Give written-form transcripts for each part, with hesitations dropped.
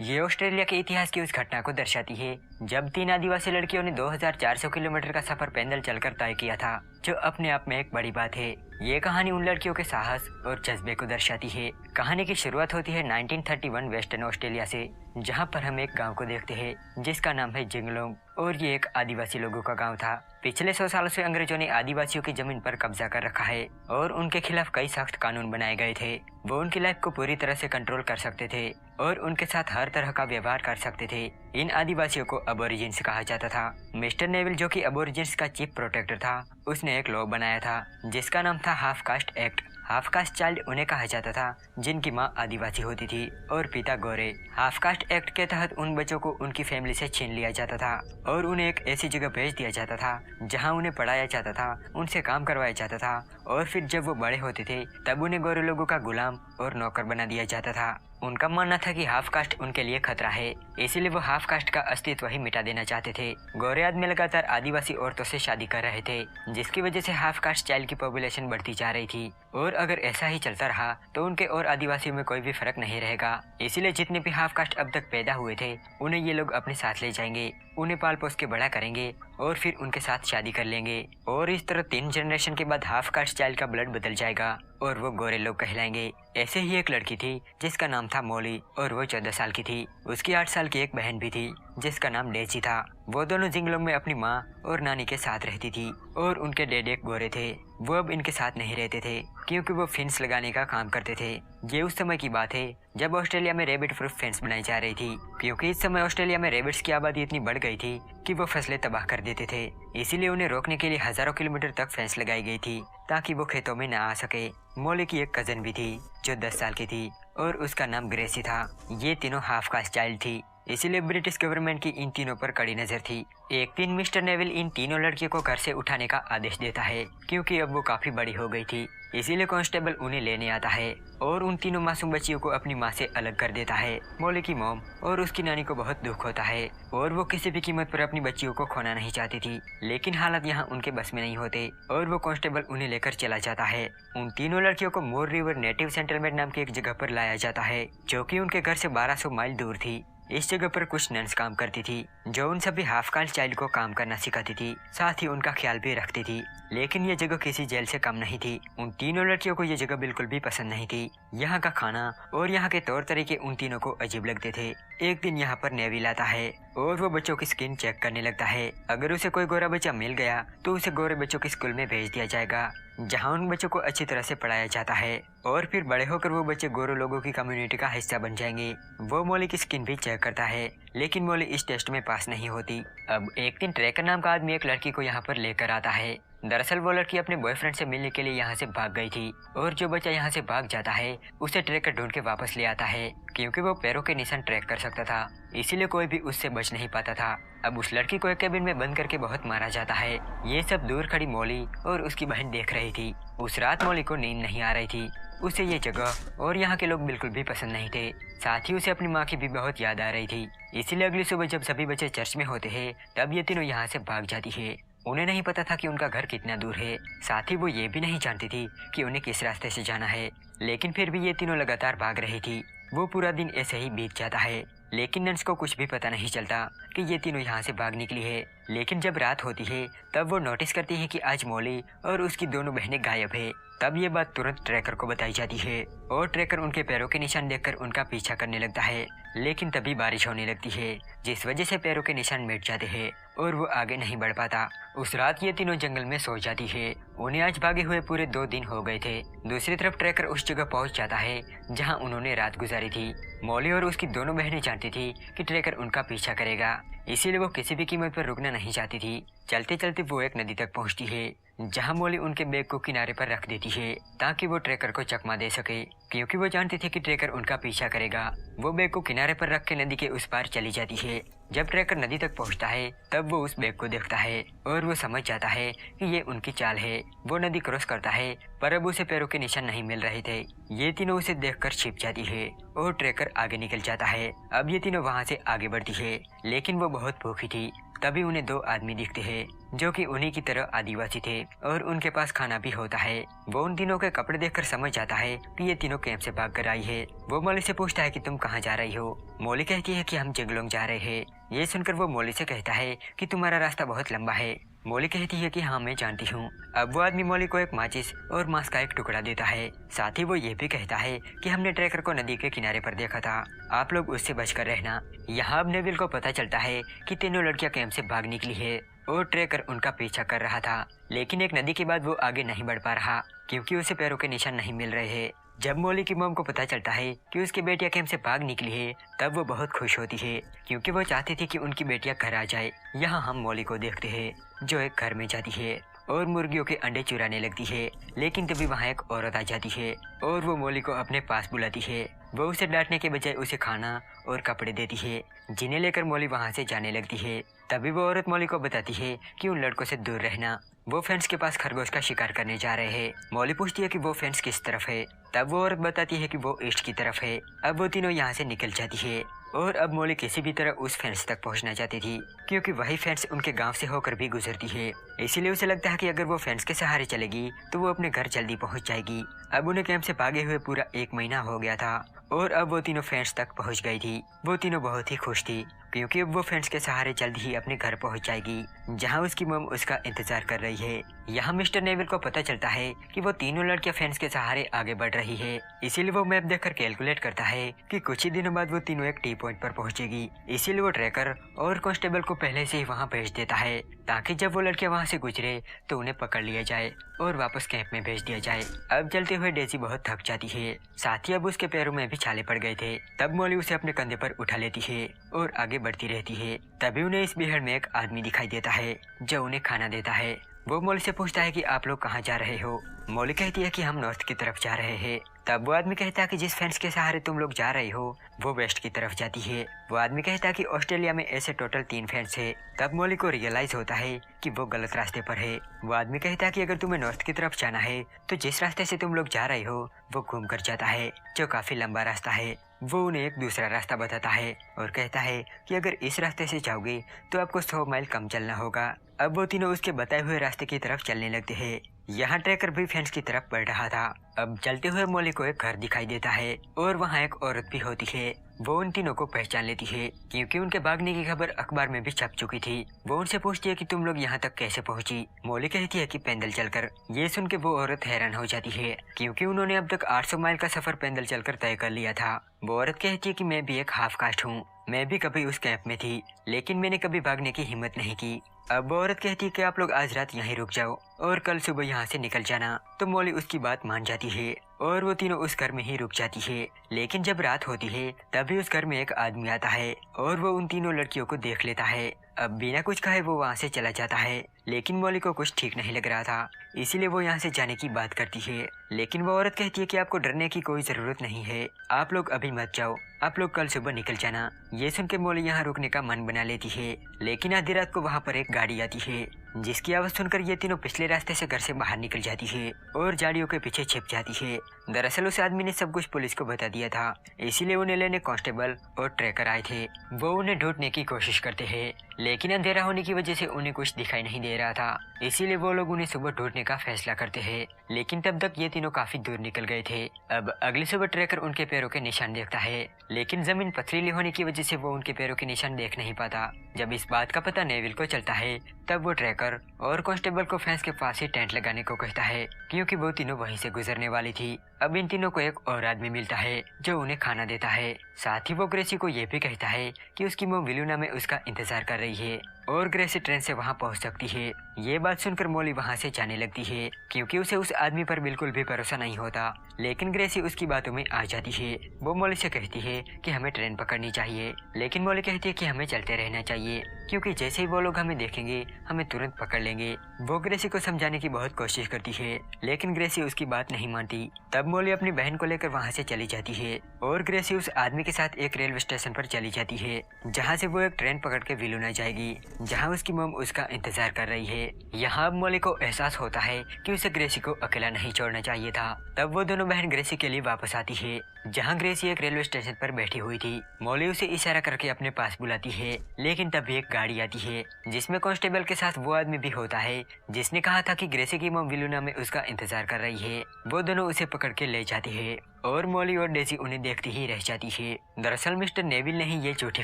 ये ऑस्ट्रेलिया के इतिहास की उस घटना को दर्शाती है जब 3 आदिवासी लड़कियों ने 2400 किलोमीटर का सफर पैदल चलकर तय किया था, जो अपने आप में एक बड़ी बात है। ये कहानी उन लड़कियों के साहस और जज्बे को दर्शाती है। कहानी की शुरुआत होती है 1931 वेस्टर्न ऑस्ट्रेलिया से, जहाँ पर हम एक गांव को देखते हैं जिसका नाम है जिंगलोंग, और ये एक आदिवासी लोगों का गांव था। पिछले 100 सालों से अंग्रेजों ने आदिवासियों की जमीन पर कब्जा कर रखा है और उनके खिलाफ कई सख्त कानून बनाए गए थे। वो उनकी लाइफ को पूरी तरह से कंट्रोल कर सकते थे और उनके साथ हर तरह का व्यवहार कर सकते थे। इन आदिवासियों को अबोरिजिन्स कहा जाता था। मिस्टर नेविल, जो कि अबोरिजिन्स का चीफ प्रोटेक्टर था, उसने एक लॉ बनाया था जिसका नाम था half caste act. Half caste child उन्हें कहा जाता था जिनकी माँ आदिवासी होती थी और पिता गोरे। हाफ कास्ट एक्ट के तहत उन बच्चों को उनकी फैमिली से छीन लिया जाता था और उन्हें एक ऐसी जगह भेज दिया जाता था जहाँ उन्हें पढ़ाया जाता था, उनसे काम करवाया जाता था, और फिर जब वो बड़े होते थे तब उन्हें गोरे लोगों का गुलाम और नौकर बना दिया जाता था। उनका मानना था कि हाफ कास्ट उनके लिए खतरा है, इसीलिए वो हाफ कास्ट का अस्तित्व ही मिटा देना चाहते थे। गोरे आदमी लगातार आदिवासी औरतों से शादी कर रहे थे, जिसकी वजह से हाफ कास्ट चाइल्ड की पॉपुलेशन बढ़ती जा रही थी, और अगर ऐसा ही चलता रहा तो उनके और आदिवासियों में कोई भी फर्क नहीं रहेगा। इसीलिए जितने भी हाफ कास्ट अब तक पैदा हुए थे उन्हें ये लोग अपने साथ ले जाएंगे, उन्हें पाल पोस के बड़ा करेंगे और फिर उनके साथ शादी कर लेंगे, और इस तरह 3 जनरेशन के बाद हाफ कास्ट चाइल्ड का ब्लड बदल जाएगा और वो गोरे लोग कहलाएंगे। ऐसे ही एक लड़की थी जिसका नाम था मोली, और वो 14 साल की थी। उसकी 8 साल की एक बहन भी थी जिसका नाम डेजी था। वो दोनों जिंगलोंग में अपनी माँ और नानी के साथ रहती थी, और उनके डैड एक गोरे थे। वो अब इनके साथ नहीं रहते थे क्योंकि वो फेंस लगाने का काम करते थे। ये उस समय की बात है जब ऑस्ट्रेलिया में रेबिट प्रूफ फेंस बनाई जा रही थी, क्योंकि इस समय ऑस्ट्रेलिया में रेबिट्स की आबादी इतनी बढ़ गई थी कि वो फसलें तबाह कर देते थे। इसीलिए उन्हें रोकने के लिए हजारों किलोमीटर तक फेंस लगाई गई थी ताकि वो खेतों में न आ सके। मोली की एक कजन भी थी जो 10 साल की थी और उसका नाम ग्रेसी था। ये तीनों हाफ कास्ट चाइल्ड थी, इसीलिए ब्रिटिश गवर्नमेंट की इन तीनों पर कड़ी नजर थी। एक दिन मिस्टर नेविल इन तीनों लड़कियों को घर से उठाने का आदेश देता है क्योंकि अब वो काफी बड़ी हो गई थी। इसीलिए कांस्टेबल उन्हें लेने आता है और उन तीनों मासूम बच्चियों को अपनी माँ से अलग कर देता है। मोली की मॉम और उसकी नानी को बहुत दुख होता है और वो किसी भी कीमत पर अपनी बच्चियों को खोना नहीं चाहती थी, लेकिन हालात यहाँ उनके बस में नहीं होते और वो कांस्टेबल उन्हें लेकर चला जाता है। उन तीनों लड़कियों को मोर रिवर नेटिव सेटलमेंट नाम की एक जगह पर लाया जाता है जो कि उनके घर से 1200 माइल दूर थी। इस जगह पर कुछ नन्स काम करती थी जो उन सभी हाफ कास्ट चाइल्ड को काम करना सिखाती थी, साथ ही उनका ख्याल भी रखती थी। लेकिन ये जगह किसी जेल से कम नहीं थी। उन तीनों लड़कियों को ये जगह बिल्कुल भी पसंद नहीं थी। यहाँ का खाना और यहाँ के तौर तरीके उन तीनों को अजीब लगते थे। एक दिन यहाँ पर नेविल आता है और वो बच्चों की स्किन चेक करने लगता है। अगर उसे कोई गोरा बच्चा मिल गया तो उसे गोरे बच्चों के स्कूल में भेज दिया जाएगा, जहाँ उन बच्चों को अच्छी तरह से पढ़ाया जाता है, और फिर बड़े होकर वो बच्चे गोरे लोगों की कम्युनिटी का हिस्सा बन जाएंगे। वो मोली की स्किन भी चेक करता है, लेकिन मोली इस टेस्ट में पास नहीं होती। अब एक दिन ट्रैकर नाम का आदमी एक लड़की को यहाँ पर लेकर आता है। दरअसल वो लड़की अपने बॉयफ्रेंड से मिलने के लिए यहाँ से भाग गई थी, और जो बच्चा यहाँ से भाग जाता है उसे ट्रैकर ढूंढ के वापस ले आता है क्योंकि वो पैरों के निशान ट्रैक कर सकता था, इसीलिए कोई भी उससे बच नहीं पाता था। अब उस लड़की को एक केबिन में बंद करके बहुत मारा जाता है। ये सब दूर खड़ी मोली और उसकी बहन देख रही थी। उस रात मोली को नींद नहीं आ रही थी। उसे ये जगह और यहाँ के लोग बिल्कुल भी पसंद नहीं थे, साथ ही उसे अपनी माँ की भी बहुत याद आ रही थी। इसीलिए अगली सुबह जब सभी बच्चे चर्च में होते हैं तब ये तीनों यहाँ से भाग जाती है। उन्हें नहीं पता था कि उनका घर कितना दूर है, साथ ही वो ये भी नहीं जानती थी कि उन्हें किस रास्ते से जाना है, लेकिन फिर भी ये तीनों लगातार भाग रही थी। वो पूरा दिन ऐसे ही बीत जाता है, लेकिन नन्स को कुछ भी पता नहीं चलता कि ये तीनों यहाँ से भाग निकली है। लेकिन जब रात होती है तब वो नोटिस करती है कि आज मोली और उसकी दोनों बहनें गायब है। तब ये बात तुरंत ट्रैकर को बताई जाती है और ट्रैकर उनके पैरों के निशान देखकर उनका पीछा करने लगता है, लेकिन तभी बारिश होने लगती है जिस वजह से पैरों के निशान मिट जाते हैं और वो आगे नहीं बढ़ पाता। उस रात ये तीनों जंगल में सो जाती है। उन्हें आज भागे हुए पूरे 2 दिन हो गए थे। दूसरी तरफ ट्रैकर उस जगह पहुंच जाता है जहां उन्होंने रात गुजारी थी। मोली और उसकी दोनों बहनें जानती थी कि ट्रैकर उनका पीछा करेगा, इसीलिए वो किसी भी कीमत पर रुकना नहीं चाहती थी। चलते चलते वो एक नदी तक पहुंचती है जहां मोली उनके बैग को किनारे पर रख देती है ताकि वो ट्रैकर को चकमा दे सके, क्योंकि वो जानती थी कि ट्रैकर उनका पीछा करेगा। वो बैग को किनारे पर रख के नदी के उस पार चली जाती है। जब ट्रैकर नदी तक पहुंचता है तब वो उस बैग को देखता है और वो समझ जाता है कि ये उनकी चाल है। वो नदी क्रॉस करता है पर अब उसे पैरों के निशान नहीं मिल रहे थे। ये तीनों उसे देखकर छिप जाती है और ट्रैकर आगे निकल जाता है। अब ये तीनों वहाँ से आगे बढ़ती है, लेकिन वो बहुत भूखी थी। तभी उन्हें 2 आदमी दिखते हैं। जो कि उन्हीं की तरह आदिवासी थे और उनके पास खाना भी होता है। वो उन तीनों के कपड़े देखकर समझ जाता है कि ये तीनों कैंप से भाग कर आई है। वो मौली से पूछता है कि तुम कहाँ जा रही हो। मौली कहती है कि हम जंगलों जा रहे हैं। ये सुनकर वो मौली से कहता है कि तुम्हारा रास्ता बहुत लंबा है। मौली कहती है कि हाँ मैं जानती हूँ। अब वो आदमी मौली को एक माचिस और मांस का एक टुकड़ा देता है। साथ ही वो ये भी कहता है कि हमने ट्रैकर को नदी के किनारे पर देखा था, आप लोग उससे बचकर रहना। यहाँ अब नेविल को पता चलता है कि तीनों लड़कियां कैंप से भाग निकली है और ट्रैकर उनका पीछा कर रहा था, लेकिन एक नदी के बाद वो आगे नहीं बढ़ पा रहा क्योंकि उसे पैरों के निशान नहीं मिल रहे हैं। जब मौली की मॉम को पता चलता है कि उसकी बेटियां कैंप से भाग निकली है, तब वो बहुत खुश होती है क्योंकि वो चाहती थी कि उनकी बेटियां घर आ जाए। यहाँ हम मौली को देखते हैं जो एक घर में जाती है और मुर्गियों के अंडे चुराने लगती है, लेकिन तभी वहाँ एक औरत आ जाती है और वो मौली को अपने पास बुलाती है। वो उसे डांटने के बजाय उसे खाना और कपड़े देती है, जिन्हें लेकर मौली वहाँ से जाने लगती है। तभी वो औरत मौली को बताती है कि उन लड़कों से दूर रहना, वो फेंस के पास खरगोश का शिकार करने जा रहे हैं। मौली पूछती है कि वो फेंस किस तरफ है। तब वो औरत बताती है कि वो ईस्ट की तरफ है। अब वो तीनों यहाँ से निकल जाती है और अब मौली किसी भी तरह उस फेंस तक पहुँचना चाहती थी क्योंकि वही फेंस उनके गांव से होकर भी गुजरती है। इसीलिए उसे लगता है कि अगर वो फेंस के सहारे चलेगी तो वो अपने घर जल्दी पहुँच जाएगी। अब उन्हें कैंप से भागे हुए पूरा 1 महीना हो गया था और अब वो तीनों फेंस तक पहुँच गई थी। वो तीनों बहुत ही खुश थी क्योंकि अब वो फेंस के सहारे जल्दी ही अपने घर पहुँच जाएगी जहाँ उसकी मॉम उसका इंतजार कर रही है। यहाँ मिस्टर नेविल को पता चलता है कि वो तीनों लड़कियां फेंस के सहारे आगे बढ़ रही है, इसीलिए वो मैप देखकर कैलकुलेट करता है कि कुछ ही दिनों बाद वो तीनों एक टी पॉइंट पर पहुंचेगी। इसीलिए वो ट्रैकर और कांस्टेबल को पहले से ही वहां भेज देता है ताकि जब वो लड़कियां वहां से गुजरे तो उन्हें पकड़ लिया जाए और वापस कैंप में भेज दिया जाए। अब चलते हुए डेजी बहुत थक जाती है, साथ ही अब उसके पैरों में भी छाले पड़ गए थे। तब मौली उसे अपने कंधे पर उठा लेती है और आगे बढ़ती रहती है। तभी उन्हें इस बिहड़ में एक आदमी दिखाई देता है जो उन्हें खाना देता है। वो मौली से पूछता है कि आप लोग कहाँ जा रहे हो। मौली कहती है कि हम नॉर्थ की तरफ जा रहे हैं। तब वो आदमी कहता है कि जिस फेंस के सहारे तुम लोग जा रहे हो वो वेस्ट की तरफ जाती है। वो आदमी कहता है कि ऑस्ट्रेलिया में ऐसे टोटल 3 फेंस है। तब मौली को रियलाइज होता है कि वो गलत रास्ते पर है। वो आदमी कहता है कि अगर तुम्हें नॉर्थ की तरफ जाना है तो जिस रास्ते से तुम लोग जा रहे हो वो घूम कर जाता है, जो काफी लंबा रास्ता है। वो उन्हें एक दूसरा रास्ता बताता है और कहता है कि अगर इस रास्ते से जाओगे तो आपको 100 माइल कम चलना होगा। अब वो तीनों उसके बताए हुए रास्ते की तरफ चलने लगते हैं। यहाँ ट्रैकर भी फेंस की तरफ बढ़ रहा था। अब चलते हुए मौली को एक घर दिखाई देता है और वहाँ एक औरत भी होती है। वो उन तीनों को पहचान लेती है क्योंकि उनके भागने की खबर अखबार में भी छप चुकी थी। वो उनसे पूछती है कि तुम लोग यहाँ तक कैसे पहुँची। मौली कहती है कि पैदल चलकर। ये सुन के वो औरत हैरान हो जाती है क्योंकि उन्होंने अब तक 800 माइल का सफर पैदल चलकर तय कर लिया था। वो औरत कहती है कि मैं भी एक हाफ कास्ट हूँ, मैं भी कभी उस कैंप में थी लेकिन मैंने कभी भागने की हिम्मत नहीं की। अब वो औरत कहती है कि आप लोग आज रात यहीं रुक जाओ और कल सुबह यहाँ से निकल जाना। तो मौली उसकी बात मान जाती है और वो तीनों उस घर में ही रुक जाती है। लेकिन जब रात होती है तभी उस घर में एक आदमी आता है और वो उन तीनों लड़कियों को देख लेता है। अब बिना कुछ कहे वो वहाँ से चला जाता है, लेकिन मौली को कुछ ठीक नहीं लग रहा था, इसीलिए वो यहाँ से जाने की बात करती है। लेकिन वो औरत कहती है कि आपको डरने की कोई जरूरत नहीं है, आप लोग अभी मत जाओ, आप लोग कल सुबह निकल जाना। ये सुन के मौली यहाँ रुकने का मन बना लेती है, लेकिन आधी रात को वहाँ पर एक गाड़ी आती है जिसकी आवाज सुनकर ये तीनों पिछले रास्ते से घर से बाहर निकल जाती है और झाड़ियों के पीछे छिप जाती है। दरअसल उस आदमी ने सब कुछ पुलिस को बता दिया था, इसीलिए उन्हें लेने कांस्टेबल और ट्रैकर आए थे। वो उन्हें ढूंढने की कोशिश करते हैं, लेकिन अंधेरा होने की वजह से उन्हें कुछ दिखाई नहीं दे रहा था, इसीलिए वो लोग उन्हें सुबह ढूंढने का फैसला करते हैं। लेकिन तब तक ये तीनों काफी दूर निकल गए थे। अब अगली सुबह ट्रैकर उनके पैरों के निशान देखता है, लेकिन जमीन पथरीली होने की वजह से वो उनके पैरों के निशान देख नहीं पाता। जब इस बात का पता नेविल को चलता है तब वो ट्रैकर और कांस्टेबल को फेंस के पास ही टेंट लगाने को कहता है क्योंकि वो तीनों वहीं से गुजरने वाली थी। अब इन तीनों को एक और आदमी मिलता है जो उन्हें खाना देता है। साथ ही वो ग्रेसी को ये भी कहता है कि उसकी मॉम विलुना में उसका इंतजार कर रही है और ग्रेसी ट्रेन से वहां पहुंच सकती है। ये बात सुनकर मौली वहां से जाने लगती है क्योंकि उसे उस आदमी पर बिल्कुल भी भरोसा नहीं होता, लेकिन ग्रेसी उसकी बातों में आ जाती है। वो मौली से कहती है कि हमें ट्रेन पकड़नी चाहिए, लेकिन मौली कहती है कि हमें चलते रहना चाहिए क्योंकि जैसे ही वो लोग हमें देखेंगे हमें तुरंत पकड़ लेंगे। वो ग्रेसी को समझाने की बहुत कोशिश करती है, लेकिन ग्रेसी उसकी बात नहीं मानती। तब मौली अपनी बहन को लेकर वहाँ से चली जाती है और ग्रेसी उस आदमी के साथ एक रेलवे स्टेशन पर चली जाती है जहाँ से वो एक ट्रेन पकड़ के विलुना जाएगी जहाँ उसकी मॉम उसका इंतजार कर रही है। यहाँ अब मौली को एहसास होता है कि उसे ग्रेसी को अकेला नहीं छोड़ना चाहिए था। तब वो दोनों बहन ग्रेसी के लिए वापस आती है जहाँ ग्रेसी एक रेलवे स्टेशन पर बैठी हुई थी। मॉली उसे इशारा करके अपने पास बुलाती है, लेकिन तभी एक गाड़ी आती है जिसमें कांस्टेबल के साथ वो आदमी भी होता है जिसने कहा था कि ग्रेसी की मॉम विलुना में उसका इंतजार कर रही है। वो दोनों उसे पकड़ के ले जाती है और मॉली और डेजी उन्हें देखती ही रह जाती है। दरअसल मिस्टर नेविल ने ही ये झूठी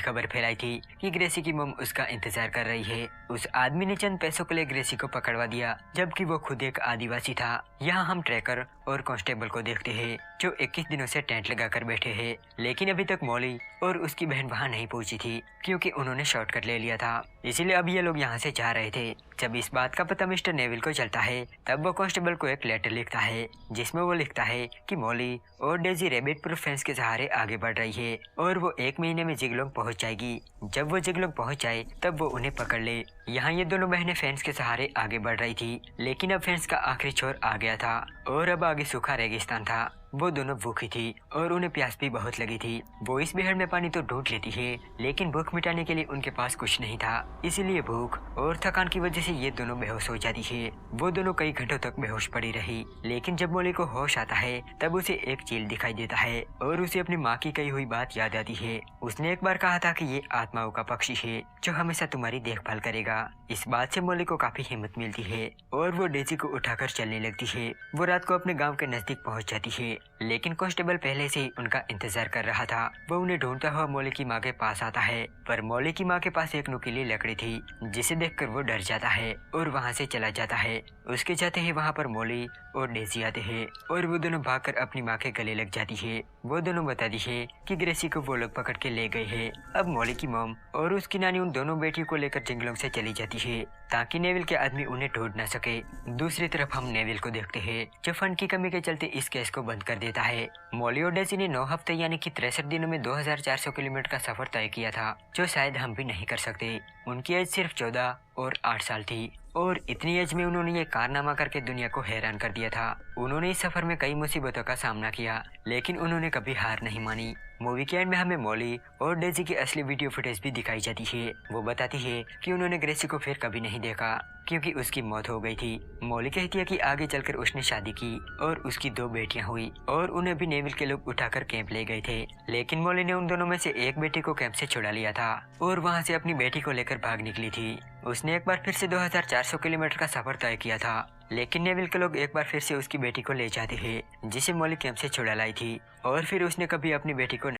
खबर फैलाई थी कि ग्रेसी की मॉम उसका इंतजार कर रही है। उस आदमी ने चंद पैसों के लिए ग्रेसी को पकड़वा दिया, जबकि वो खुद एक आदिवासी था। यहाँ हम ट्रैकर और कांस्टेबल को देखते हैं जो 21 दिनों से टेंट लगाकर बैठे हैं, लेकिन अभी तक मॉली और उसकी बहन वहाँ नहीं पहुंची थी क्योंकि उन्होंने शॉर्टकट ले लिया था। इसीलिए अब ये लोग यहाँ से जा रहे थे। जब इस बात का पता मिस्टर नेविल को चलता है तब वो कांस्टेबल को एक लेटर लिखता है जिसमें वो लिखता है कि मॉली और डेजी रैबिट प्रूफ फेंस के सहारे आगे बढ़ रही है और वो 1 महीने में जिगलोंग पहुंच जाएगी। जब वो जिगलोंग पहुंच जाए तब वो उन्हें पकड़ ले। यहाँ ये दोनों बहनें फेंस के सहारे आगे बढ़ रही थी, लेकिन अब फेंस का आखिरी छोर आ गया था और अब आगे सूखा रेगिस्तान था। वो दोनों भूखी थी और उन्हें प्यास भी बहुत लगी थी। वो इस बिहड़ में पानी तो ढूंढ लेती है, लेकिन भूख मिटाने के लिए उनके पास कुछ नहीं था। इसीलिए भूख और थकान की वजह से ये दोनों बेहोश हो जाती है। वो दोनों कई घंटों तक बेहोश पड़ी रही, लेकिन जब मॉली को होश आता है तब उसे एक चील दिखाई देता है और उसे अपनी माँ की कही हुई बात याद आती है। उसने एक बार कहा था कि ये आत्माओं का पक्षी है जो हमेशा तुम्हारी देखभाल करेगा। इस बात से मॉली को काफी हिम्मत मिलती है और वो डेजी को उठाकर चलने लगती है। वो रात को अपने गाँव के नजदीक पहुँच जाती है, लेकिन कांस्टेबल पहले से ही उनका इंतजार कर रहा था। वो उन्हें ढूंढता हुआ मॉली की माँ के पास आता है, पर मॉली की माँ के पास एक नुकीली लकड़ी थी जिसे देखकर वो डर जाता है और वहाँ से चला जाता है। उसके जाते ही वहाँ पर मॉली और डेजी आते हैं और वो दोनों भागकर अपनी माँ के गले लग जाती है। वो दोनों बताती है कि ग्रेसी को वो लोग पकड़ के ले गए हैं। अब मॉली की मॉम और उसकी नानी उन दोनों बेटियों को लेकर जंगलों से चली जाती है ताकि नेविल के आदमी उन्हें ढूंढ न सके। दूसरी तरफ हम नेविल को देखते हैं जो फंड की कमी के चलते इस केस को बंद कर देता है। मॉली और डेजी ने 9 हफ्ते यानी कि 63 दिनों में 2400 किलोमीटर का सफर तय किया था, जो शायद हम भी नहीं कर सकते। उनकी एज सिर्फ 14 और 8 साल थी और इतनी एज में उन्होंने ये कारनामा करके दुनिया को हैरान कर दिया था। उन्होंने इस सफर में कई मुसीबतों का सामना किया, लेकिन उन्होंने कभी हार नहीं मानी। मूवी के एंड में हमें मॉली और डेजी की असली वीडियो फुटेज भी दिखाई जाती है। वो बताती है कि उन्होंने ग्रेसी को फिर कभी नहीं देखा क्योंकि उसकी मौत हो गई थी। मॉली कहती है कि आगे चलकर उसने शादी की और उसकी 2 बेटियां हुई और उन्हें भी नेविल के लोग उठाकर कैंप ले गए थे, लेकिन मॉली ने उन दोनों में से एक बेटी को कैंप से छुड़ा लिया था और वहां से अपनी बेटी को लेकर भाग निकली थी। उसने एक बार फिर से 2400 किलोमीटर का सफर तय किया था, लेकिन नेविल के लोग एक बार फिर से उसकी बेटी को ले जाते हैं जिसे मॉली कैंप से छुड़ा लाई थी और फिर उसने कभी अपनी बेटी को